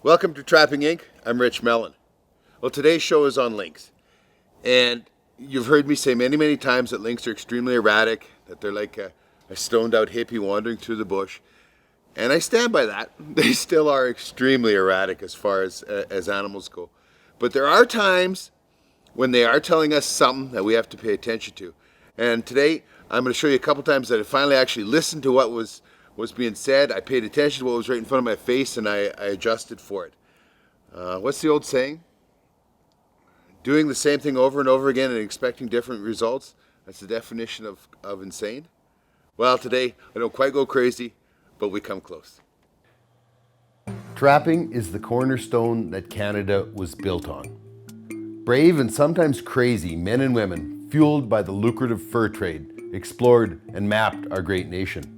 Welcome to Trapping Inc. I'm Rich Mellon. Well, today's show is on lynx. And you've heard me say many times that lynx are extremely erratic, that they're like a stoned out hippie wandering through the bush. And I stand by that. They still are extremely erratic as far as animals go. But there are times when they are telling us something that we have to pay attention to. And today I'm going to show you a couple times that I finally actually listened to what was being said. I paid attention to what was right in front of my face, and I adjusted for it. What's the old saying? Doing the same thing over and over again and expecting different results? That's the definition of insane. Well, today I don't quite go crazy, but we come close. Trapping is the cornerstone that Canada was built on. Brave and sometimes crazy men and women, fueled by the lucrative fur trade, explored and mapped our great nation.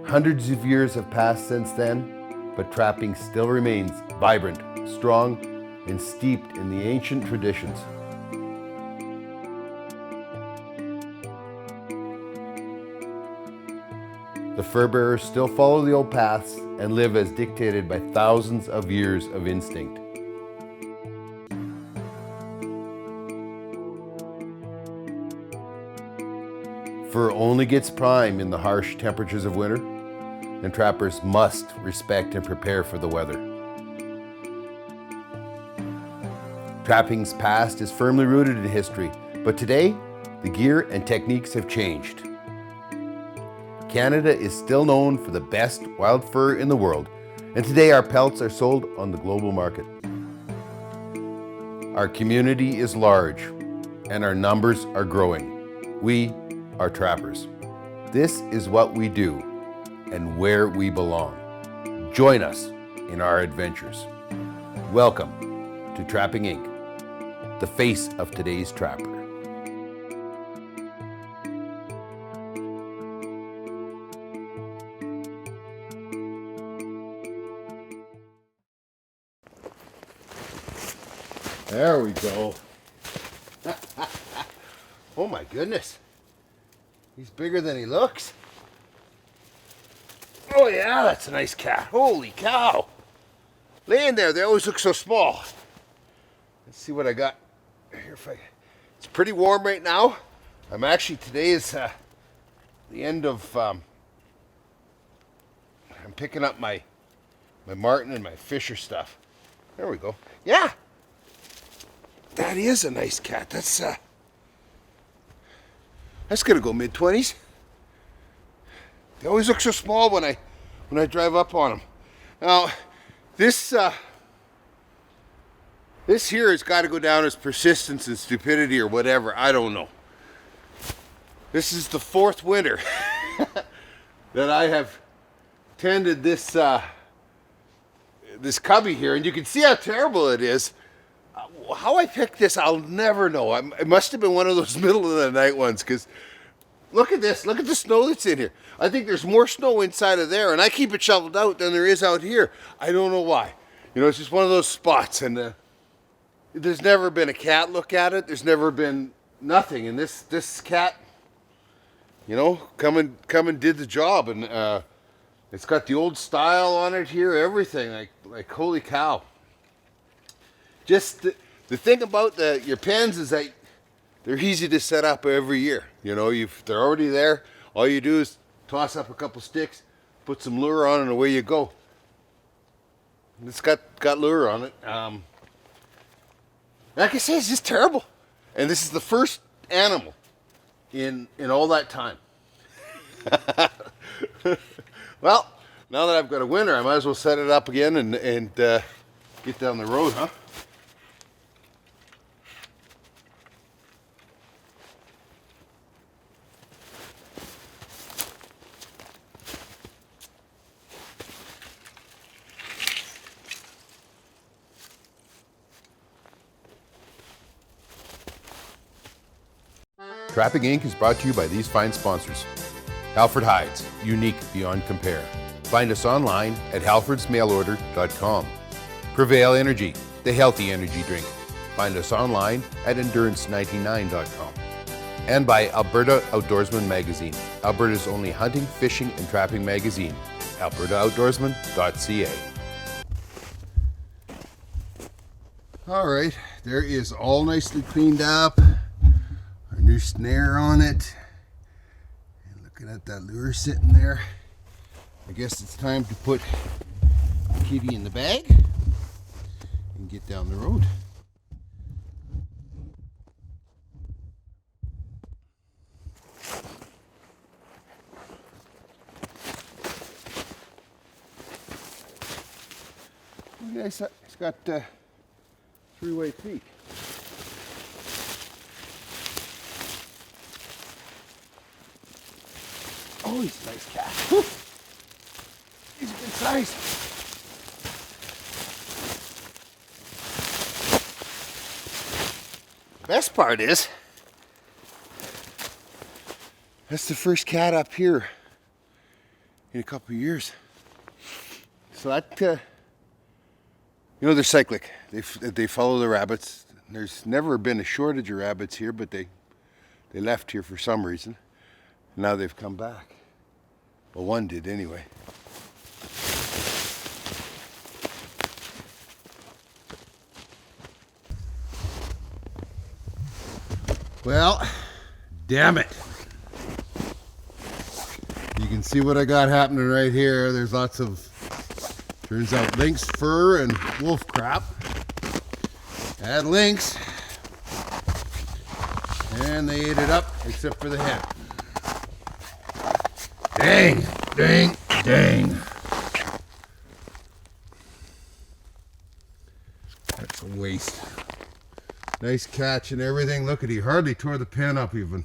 Hundreds of years have passed since then, but trapping still remains vibrant, strong, and steeped in the ancient traditions. The fur bearers still follow the old paths and live as dictated by thousands of years of instinct. Fur only gets prime in the harsh temperatures of winter, and trappers must respect and prepare for the weather. Trapping's past is firmly rooted in history, but today, the gear and techniques have changed. Canada is still known for the best wild fur in the world, and today our pelts are sold on the global market. Our community is large, and our numbers are growing. We are trappers. This is what we do and where we belong. Join us in our adventures. Welcome to Trapping Inc., the face of today's trapper. There we go. Oh my goodness. He's bigger than he looks. Oh yeah, that's a nice cat. Holy cow. Laying there, they always look so small. Let's see what I got here. It's pretty warm right now. Today is the end of, I'm picking up my Marten and my Fisher stuff. There we go. Yeah. That is a nice cat. That's gonna go mid-20s. They always look so small when I drive up on them. Now, this here has got to go down as persistence and stupidity or whatever. I don't know. This is the fourth winter that I have tended this this cubby here, and you can see how terrible it is. How I picked this, I'll never know. It must have been one of those middle of the night ones, because look at this. Look at the snow that's in here. I think there's more snow inside of there, and I keep it shoveled out than there is out here. I don't know why. You know, it's just one of those spots, and there's never been a cat look at it. There's never been nothing, and this cat, you know, come and did the job, and it's got the old style on it here, everything. Like holy cow. Just the thing about your pens is that they're easy to set up every year. You know, they're already there. All you do is toss up a couple sticks, put some lure on, and away you go. And it's got lure on it. Like I say, it's just terrible. And this is the first animal in all that time. Well, now that I've got a winner, I might as well set it up again and get down the road, huh? Trapping Inc. is brought to you by these fine sponsors. Halford Hides, unique beyond compare. Find us online at halfordsmailorder.com. Prevail Energy, the healthy energy drink. Find us online at endurance99.com. and by Alberta Outdoorsman magazine, Alberta's only hunting, fishing, and trapping magazine. AlbertaOutdoorsman.ca. All right, there is all nicely cleaned up. Our new snare on it. And looking at that lure sitting there. I guess it's time to put Kitty in the bag and get down the road. Nice. It's got 3-way feet. Oh, he's a nice cat. Whew. He's a good size. The best part is, that's the first cat up here in a couple of years. So that, you know, they're cyclic. They follow the rabbits. There's never been a shortage of rabbits here, but they left here for some reason. Now they've come back. Well, one did anyway. Well, damn it. You can see what I got happening right here. There's lots of, turns out, lynx fur and wolf crap. Had lynx, and they ate it up except for the head. Dang, dang, dang. That's a waste. Nice catch and everything. Look at, he hardly tore the pen up even.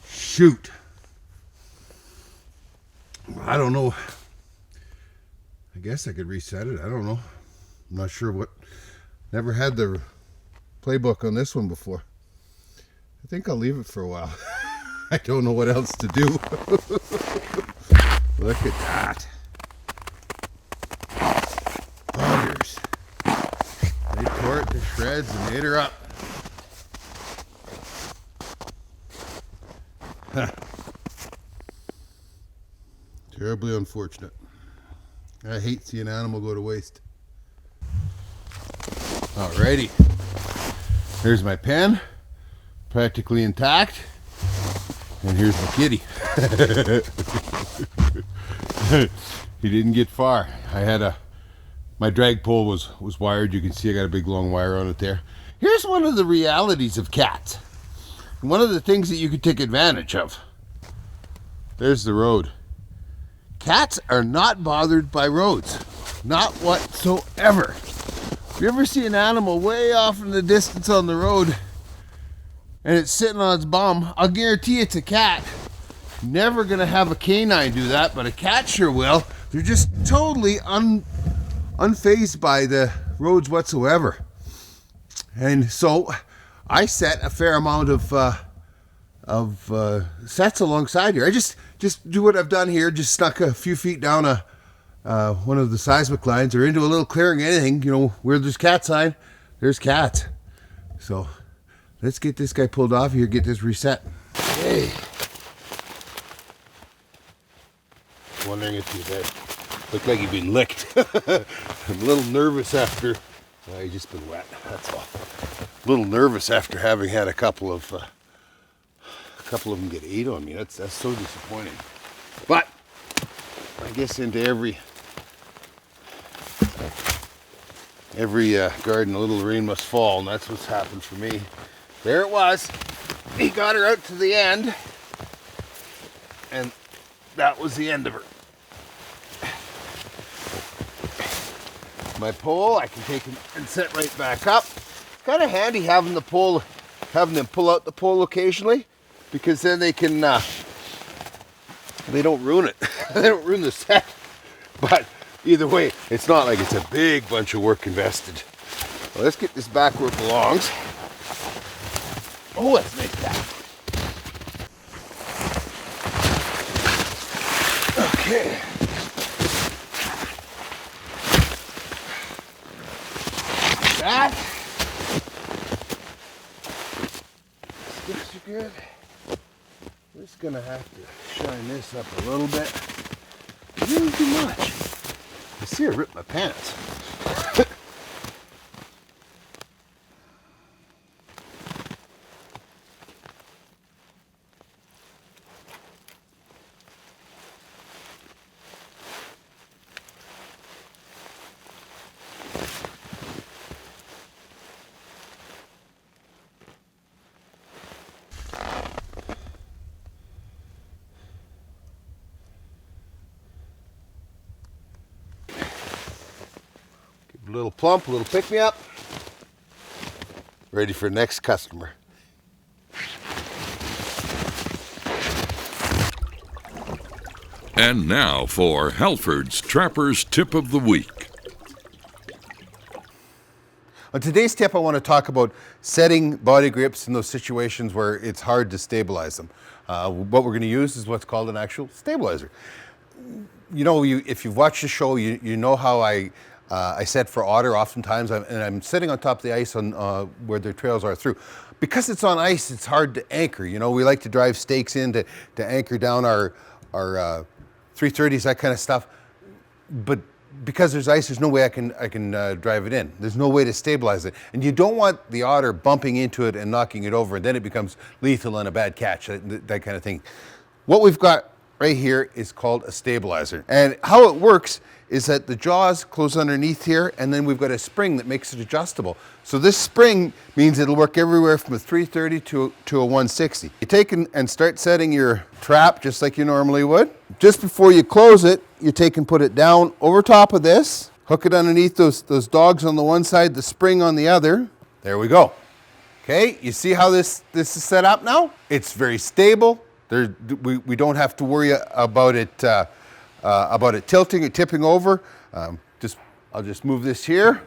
Shoot. I don't know. I guess I could reset it. I don't know. I'm not sure what. Never had the playbook on this one before. I think I'll leave it for a while. I don't know what else to do. Look at that. Buggers. They tore it to shreds and ate her up. Huh. Terribly unfortunate. I hate seeing an animal go to waste. Alrighty. Here's my pen. Practically intact. And here's my kitty. He didn't get far. I had my drag pole was wired. You can see I got a big long wire on it there. Here's one of the realities of cats. One of the things that you could take advantage of. There's the road. Cats are not bothered by roads. Not whatsoever. If you ever see an animal way off in the distance on the road and it's sitting on its bum, I'll guarantee it's a cat. Never gonna have a canine do that, but a cat sure will. They're just totally unfazed by the roads whatsoever. And so I set a fair amount of sets alongside here. I just do what I've done here, just snuck a few feet down one of the seismic lines or into a little clearing, anything, you know, where there's cat sign, there's cats. So let's get this guy pulled off here, get this reset. Hey. Wondering if he looked like he'd been licked. I'm a little nervous after, well, he's just been wet, that's all. A little nervous after having had a couple of them get ate on me. That's so disappointing. But I guess into every garden a little rain must fall, and that's what's happened for me. There it was. He got her out to the end, and that was the end of her. My pole, I can take him and set right back up. Kind of handy having them pull out the pole occasionally, because then they can they don't ruin it. They don't ruin the set. But either way, it's not like it's a big bunch of work invested. Well, let's get this back where it belongs. Oh, that's a nice cat. Okay. That. Grips are good. Just gonna have to shine this up a little bit. Really too much. I see I ripped my pants. A little plump, a little pick-me-up. Ready for next customer. And now for Halford's Trapper's Tip of the Week. On today's tip, I want to talk about setting body grips in those situations where it's hard to stabilize them. What we're going to use is what's called an actual stabilizer. You know, if you've watched the show, you know how I set for otter oftentimes, and I'm sitting on top of the ice on where their trails are through. Because it's on ice, it's hard to anchor. You know, we like to drive stakes in to anchor down our 330s, that kind of stuff. But because there's ice, there's no way I can drive it in. There's no way to stabilize it. And you don't want the otter bumping into it and knocking it over, and then it becomes lethal and a bad catch, that kind of thing. What we've got right here is called a stabilizer. And how it works is that the jaws close underneath here, and then we've got a spring that makes it adjustable. So this spring means it'll work everywhere from a 330 to a 160. You take and start setting your trap just like you normally would. Just before you close it, you take and put it down over top of this, hook it underneath those dogs on the one side, the spring on the other. There we go. Okay, you see how this is set up now? It's very stable. We don't have to worry about it tilting or tipping over. I'll just move this here.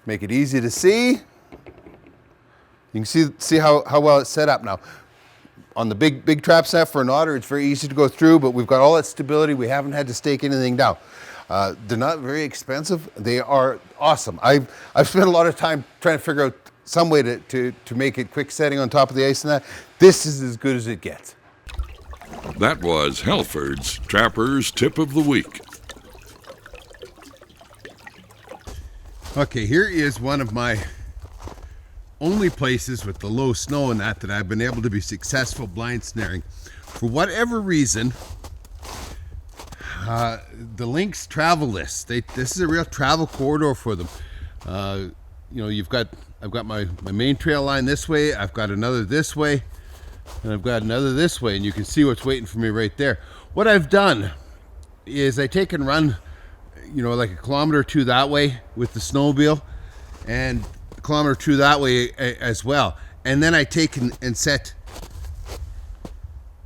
Make it easy to see. You can see how well it's set up now. On the big trap set for an otter, it's very easy to go through, but we've got all that stability. We haven't had to stake anything down. They're not very expensive. They are awesome. I've spent a lot of time trying to figure out some way to make it quick setting on top of the ice and that. This is as good as it gets. That was Halford's Trapper's Tip of the Week. Okay, here is one of my only places with the low snow and that I've been able to be successful blind snaring. For whatever reason, the Lynx travel list. This is a real travel corridor for them. You know, I've got my main trail line this way. I've got another this way, and I've got another this way, and you can see what's waiting for me right there. What I've done is I take and run, you know, like a kilometer or two that way with the snowmobile, and a kilometer or two that way as well. And then I take and set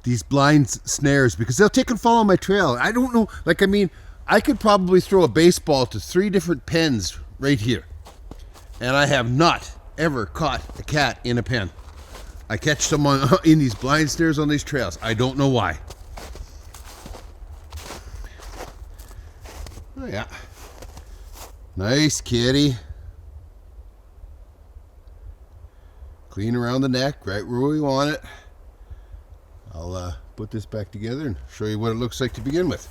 these blind snares because they'll take and follow my trail. I don't know, like, I mean, I could probably throw a baseball to 3 different pens right here, and I have not ever caught a cat in a pen. I catch them in these blind snares on these trails. I don't know why. Oh yeah, nice kitty. Clean around the neck, right where we want it. I'll put this back together and show you what it looks like to begin with.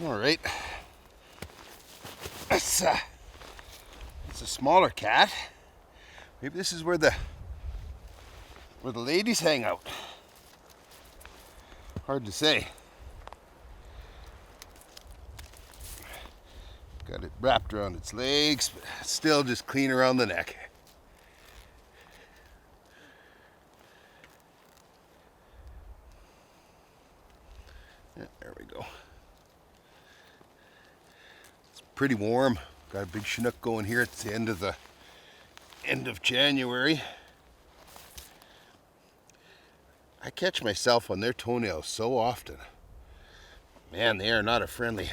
All right, it's a smaller cat. Maybe this is where the ladies hang out. Hard to say. Got it wrapped around its legs, but still just clean around the neck. Yeah, there we go. It's pretty warm. Got a big Chinook going here. It's the end of January. I catch myself on their toenails so often. Man, they are not a friendly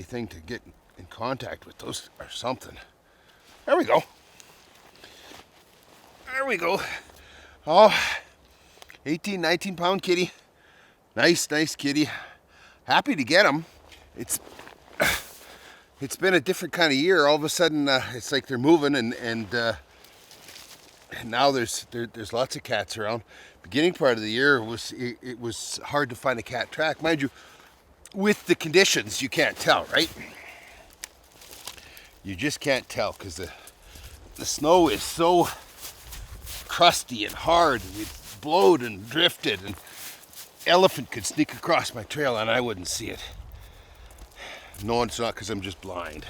thing to get in contact with. Those are something. There we go. There we go. Oh, 18, 19 pound kitty. Nice kitty. Happy to get him. It's it's been a different kind of year. All of a sudden, it's like they're moving, and now there's lots of cats around. Beginning part of the year it was hard to find a cat track, mind you. With the conditions, you can't tell, right? You just can't tell because the snow is so crusty and hard, and it's blowed and drifted, and elephant could sneak across my trail and I wouldn't see it. No, it's not because I'm just blind.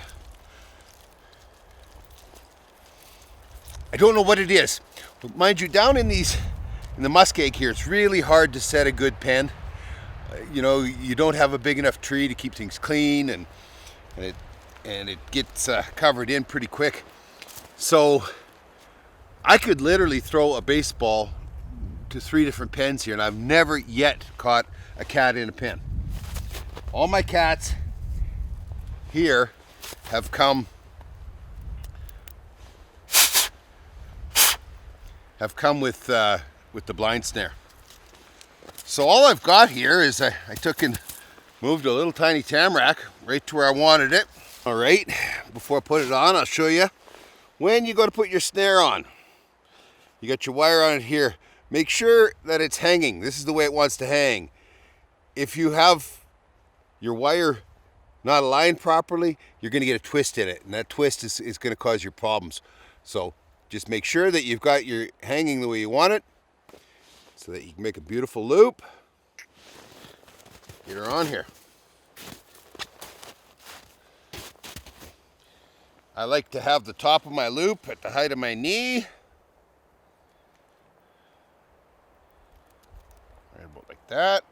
I don't know what it is, but mind you, down in the muskeg here, it's really hard to set a good pen. You know, you don't have a big enough tree to keep things clean, and it gets covered in pretty quick. So I could literally throw a baseball to 3 different pens here, and I've never yet caught a cat in a pen. All my cats here have come with the blind snare. So all I've got here is I took and moved a little tiny tamarack right to where I wanted it. All right, before I put it on, I'll show you when you go to put your snare on. You got your wire on it here. Make sure that it's hanging. This is the way it wants to hang. If you have your wire not aligned properly, you're going to get a twist in it, and that twist is going to cause you problems. So just make sure that you've got your hanging the way you want it, so that you can make a beautiful loop. Get her on here. I like to have the top of my loop at the height of my knee. Right about like that.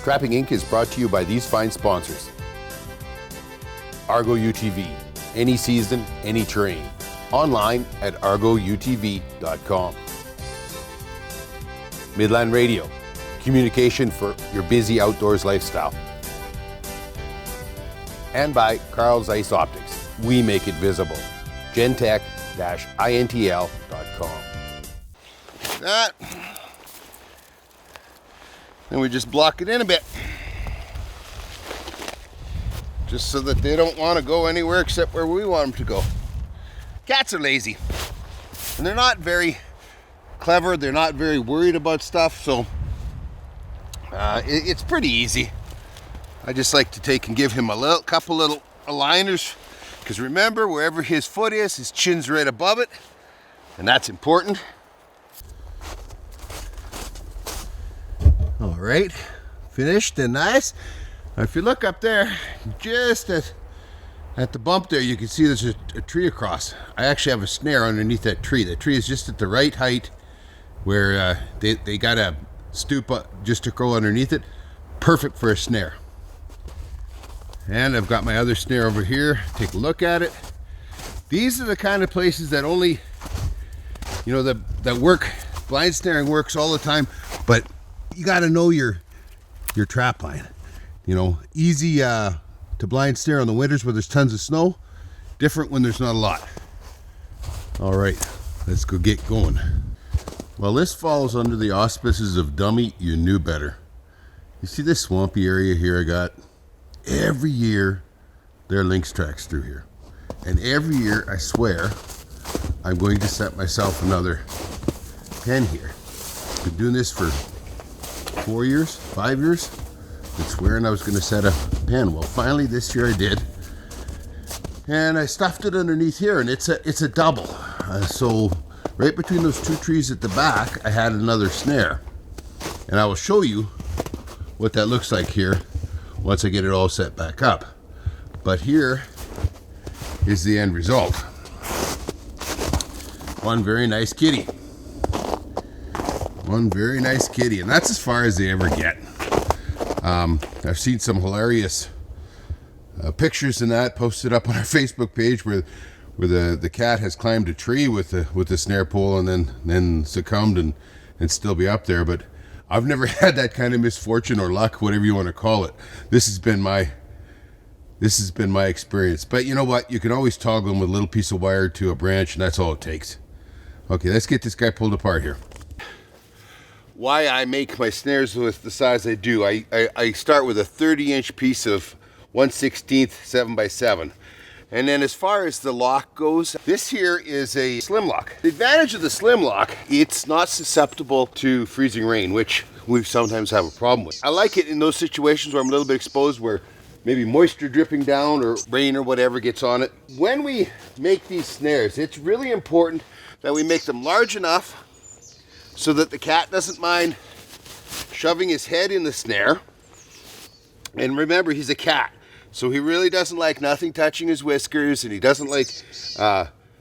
Trapping Inc. is brought to you by these fine sponsors. Argo UTV, any season, any terrain. Online at argoutv.com. Midland Radio, communication for your busy outdoors lifestyle. And by Carl's Ice Optics, we make it visible. gentech-intl.com. That. And we just block it in a bit, just so that they don't want to go anywhere except where we want them to go. Cats are lazy, and they're not very clever. They're not very worried about stuff, so it's pretty easy. I just like to take and give him a couple little aligners, because remember, wherever his foot is, his chin's right above it, and that's important. All right, finished and nice. Now if you look up there, just at the bump there, you can see there's a tree across. I actually have a snare underneath that tree. The tree is just at the right height where they got to stoop up just to go underneath it. Perfect for a snare. And I've got my other snare over here. Take a look at it. These are the kind of places that only, you know, that work. Blind snaring works all the time, but you got to know your trap line. You know, easy to blind snare on the winters where there's tons of snow. Different when there's not a lot. All right, let's go get going. Well, this falls under the auspices of Dummy, You Knew Better. You see this swampy area here I got? Every year there are lynx tracks through here. And every year, I swear, I'm going to set myself another pen here. Been doing this for 4 years, 5 years. Been swearing I was going to set a pen. Well, finally this year I did. And I stuffed it underneath here, and it's a double. So right between those two trees at the back, I had another snare. And I will show you what that looks like here once I get it all set back up. But here is the end result. One very nice kitty. One very nice kitty, and that's as far as they ever get. I've seen some hilarious pictures in that posted up on our Facebook page where the cat has climbed a tree with the snare pole and then succumbed and still be up there. But I've never had that kind of misfortune or luck, whatever you want to call it. This has been my experience. But you know what? You can always toggle them with a little piece of wire to a branch, and that's all it takes. Okay, let's get this guy pulled apart here. why I make my snares with the size I do. I start with a 30-inch piece of 1/16 7x7. And then as far as the lock goes, this here is a slim lock. The advantage of the slim lock, it's not susceptible to freezing rain, which we sometimes have a problem with. I like it in those situations where I'm a little bit exposed, where maybe moisture dripping down or rain or whatever gets on it. When we make these snares, it's really important that we make them large enough so that the cat doesn't mind shoving his head in the snare. And remember, he's a cat, so he really doesn't like nothing touching his whiskers, and he doesn't like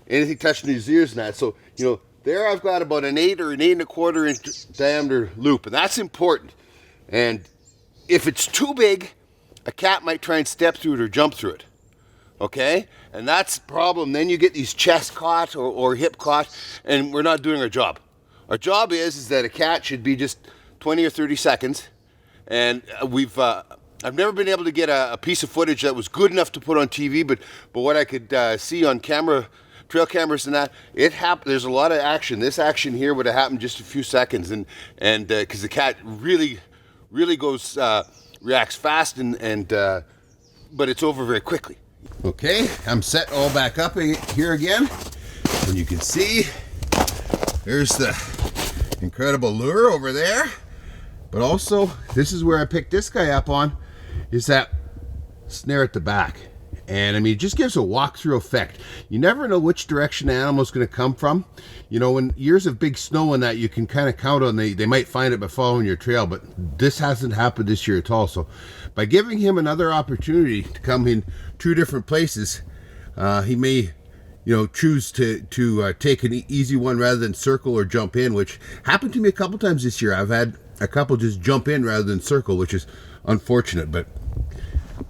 anything touching his ears and that. So, you know, there I've got about an 8 or an 8 1/4 inch diameter loop, and that's important. And if it's too big, a cat might try and step through it or jump through it. Okay? And that's the problem. Then you get these chest caught or hip caught, and we're not doing our job. Our job is that a cat should be just 20 or 30 seconds. And I've never been able to get a piece of footage that was good enough to put on TV, but what I could see on camera, trail cameras and that, it happened. There's a lot of action. This action here would have happened just a few seconds, and because the cat really goes, reacts fast, but it's over very quickly. Okay, I'm set all back up here again, and you can see there's the incredible lure over there. But also, this is where I picked this guy up on, is that snare at the back. And I mean, it just gives a walkthrough effect. You never know which direction the animal's going to come from. You know, when years of big snow and that, you can kind of count on they might find it by following your trail, but this hasn't happened this year at all. So by giving him another opportunity to come in 2 different places, he may, you know, choose to take an easy one rather than circle or jump in, which happened to me a couple times this year. I've had a couple just jump in rather than circle, which is unfortunate, but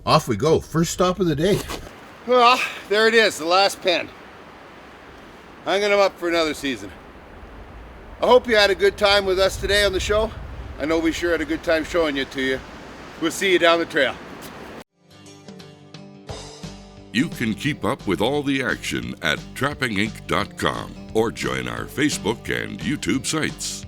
off we go. First stop of the day. Well, there it is, the last pen. Hanging them up for another season. I hope you had a good time with us today on the show. I know we sure had a good time showing it to you. We'll see you down the trail. You can keep up with all the action at trappinginc.com or join our Facebook and YouTube sites.